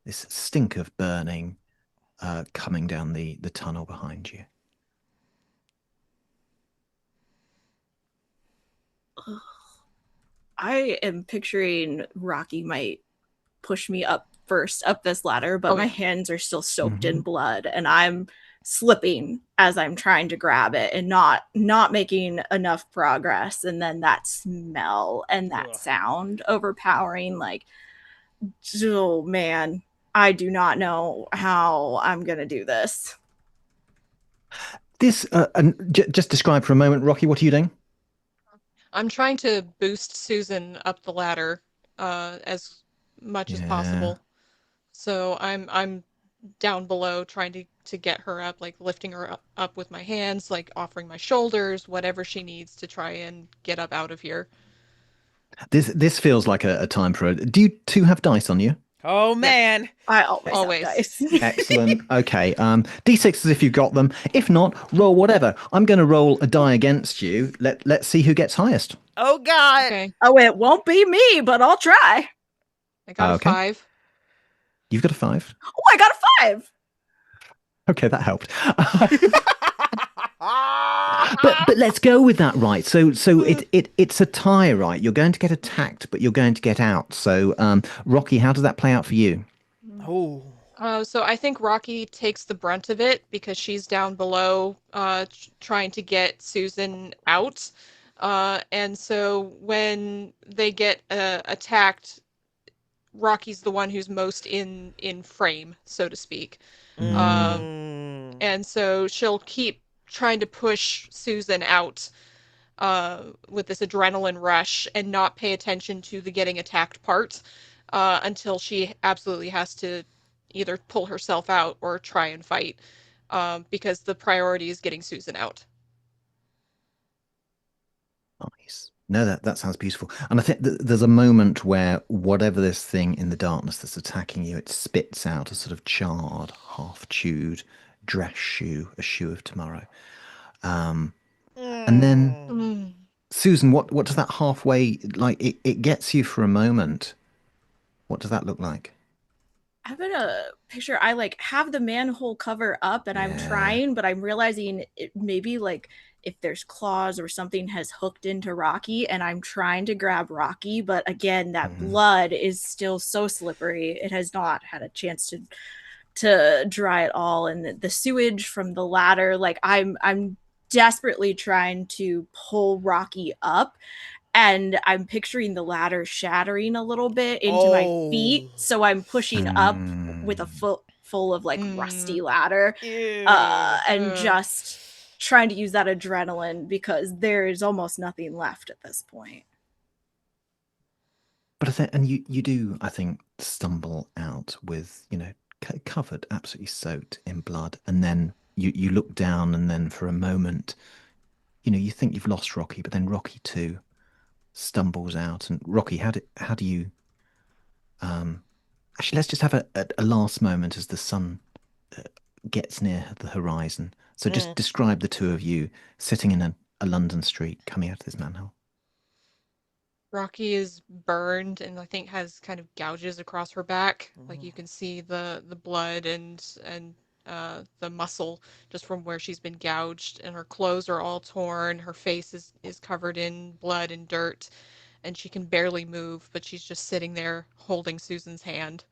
this stink of burning, coming down the tunnel behind you. I am picturing Rocky might push me up first up this ladder, but my hands are still soaked in blood, and I'm slipping as I'm trying to grab it and not making enough progress. And then that smell and that sound overpowering, like, oh man, I do not know how I'm gonna do this. Just describe for a moment, Rocky, what are you doing? I'm trying to boost Susan up the ladder as much as possible. So I'm down below trying to get her up, like lifting her up with my hands, like offering my shoulders, whatever she needs to try and get up out of here. This feels like a time for it. Do you two have dice on you? Oh man. I always have dice. Excellent. Okay. D6s if you've got them. If not, roll whatever. I'm going to roll a die against you. Let's see who gets highest. Oh God. Okay. Oh, it won't be me, but I'll try. I got a 5. You've got a 5. Oh, I got a 5. Okay, that helped. But let's go with that, right? So it's a tie, right? You're going to get attacked, but you're going to get out. So Rocky, how does that play out for you? Oh. So I think Rocky takes the brunt of it because she's down below trying to get Susan out. And so when they get attacked, Rocky's the one who's most in frame, so to speak. And so she'll keep trying to push Susan out with this adrenaline rush and not pay attention to the getting attacked part until she absolutely has to either pull herself out or try and fight because the priority is getting Susan out. Nice. No, that sounds beautiful. And I think there's a moment where whatever this thing in the darkness that's attacking you, it spits out a sort of charred, half-chewed dress shoe, a shoe of tomorrow. And then, Susan, what does that halfway, like, it gets you for a moment. What does that look like? I'm gonna picture I like have the manhole cover up and I'm trying, but I'm realizing it maybe like if there's claws or something has hooked into Rocky and I'm trying to grab Rocky, but again, that blood is still so slippery. It has not had a chance to dry at all. And the sewage from the ladder, like I'm desperately trying to pull Rocky up. and I'm picturing the ladder shattering a little bit into my feet, so I'm pushing up with a foot full of like rusty ladder, and just trying to use that adrenaline because there is almost nothing left at this point. But I think, and you do, I think, stumble out with, covered, absolutely soaked in blood, and then you look down, and then for a moment, you think you've lost Rocky, but then Rocky too stumbles out. And Rocky, how do you? Actually, let's just have a last moment as the sun gets near the horizon. So just describe the two of you sitting in a London street coming out of this manhole. Rocky is burned and I think has kind of gouges across her back. Like you can see the blood and the muscle just from where she's been gouged, and her clothes are all torn. Her face is covered in blood and dirt, and she can barely move, but she's just sitting there holding Susan's hand,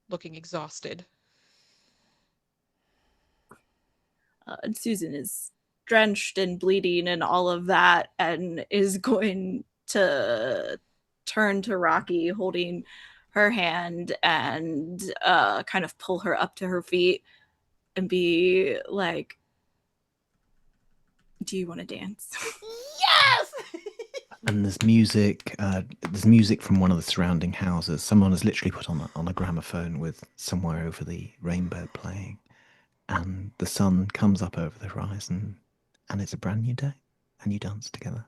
looking exhausted. And Susan is drenched and bleeding and all of that, and is going to turn to Rocky holding her hand and kind of pull her up to her feet and be like, do you want to dance? Yes! And there's music from one of the surrounding houses. Someone has literally put on a gramophone with Somewhere Over the Rainbow playing, and the sun comes up over the horizon, and it's a brand new day, and you dance together.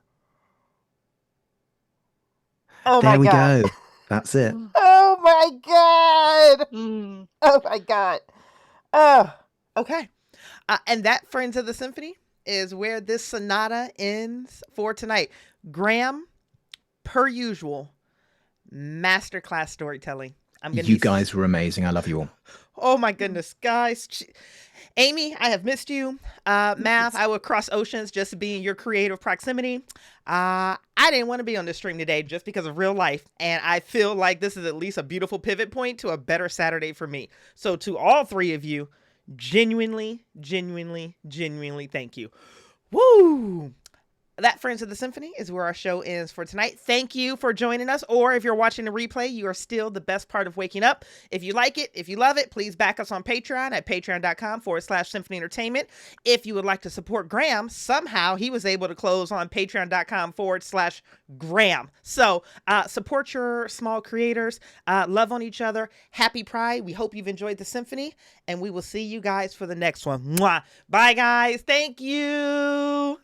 Oh there my we God. go. That's it. Oh my God. Oh my God. Oh, okay. And that, friends of the symphony, is where this sonata ends for tonight. Graham, per usual, masterclass storytelling. You guys were amazing. I love you all. Oh my goodness, guys. Amy, I have missed you. Mav, I would cross oceans just to be in your creative proximity. I didn't want to be on this stream today just because of real life. And I feel like this is at least a beautiful pivot point to a better Saturday for me. So to all three of you, genuinely thank you. Woo! That, friends of the symphony, is where our show ends for tonight. Thank you for joining us. Or if you're watching the replay, you are still the best part of waking up. If you like it, if you love it, please back us on Patreon at patreon.com/symphony entertainment. If you would like to support Graham, somehow he was able to close on patreon.com/Graham. So support your small creators, love on each other. Happy Pride. We hope you've enjoyed the symphony, and we will see you guys for the next one. Mwah. Bye, guys. Thank you.